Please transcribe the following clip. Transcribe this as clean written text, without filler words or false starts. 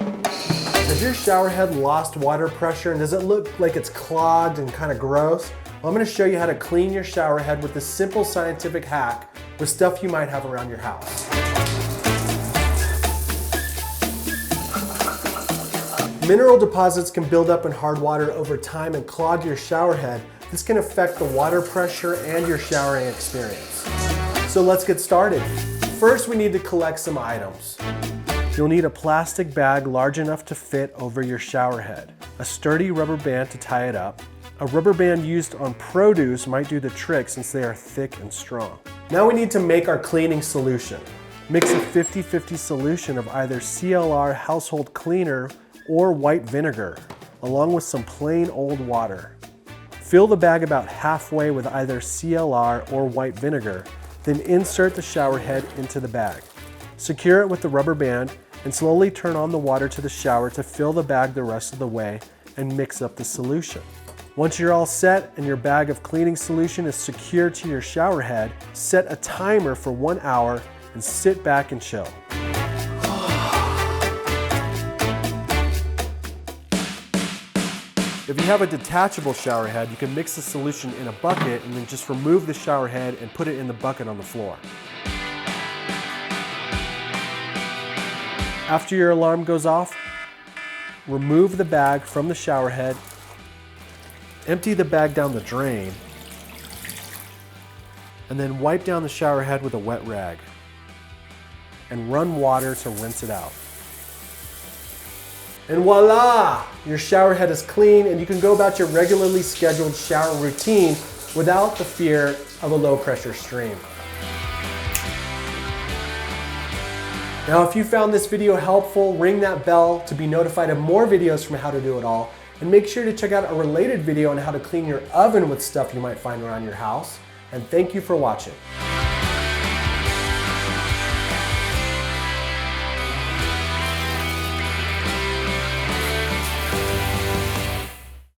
Has your shower head lost water pressure and does it look like it's clogged and kind of gross? Well, I'm going to show you how to clean your shower head with this simple scientific hack with stuff you might have around your house. Mineral deposits can build up in hard water over time and clog your shower head. This can affect the water pressure and your showering experience. So let's get started. First, we need to collect some items. You'll need a plastic bag large enough to fit over your shower head, a sturdy rubber band to tie it up. A rubber band used on produce might do the trick since they are thick and strong. Now we need to make our cleaning solution. Mix a 50-50 solution of either CLR household cleaner or white vinegar, along with some plain old water. Fill the bag about halfway with either CLR or white vinegar, then insert the shower head into the bag. Secure it with the rubber band and slowly turn on the water to the shower to fill the bag the rest of the way and mix up the solution. Once you're all set and your bag of cleaning solution is secured to your shower head, set a timer for 1 hour and sit back and chill. If you have a detachable shower head, you can mix the solution in a bucket and then just remove the shower head and put it in the bucket on the floor. After your alarm goes off, remove the bag from the shower head, empty the bag down the drain, and then wipe down the shower head with a wet rag and run water to rinse it out. And voila! Your shower head is clean and you can go about your regularly scheduled shower routine without the fear of a low pressure stream. Now, if you found this video helpful, ring that bell to be notified of more videos from How to Do It All, and make sure to check out a related video on how to clean your oven with stuff you might find around your house. And thank you for watching.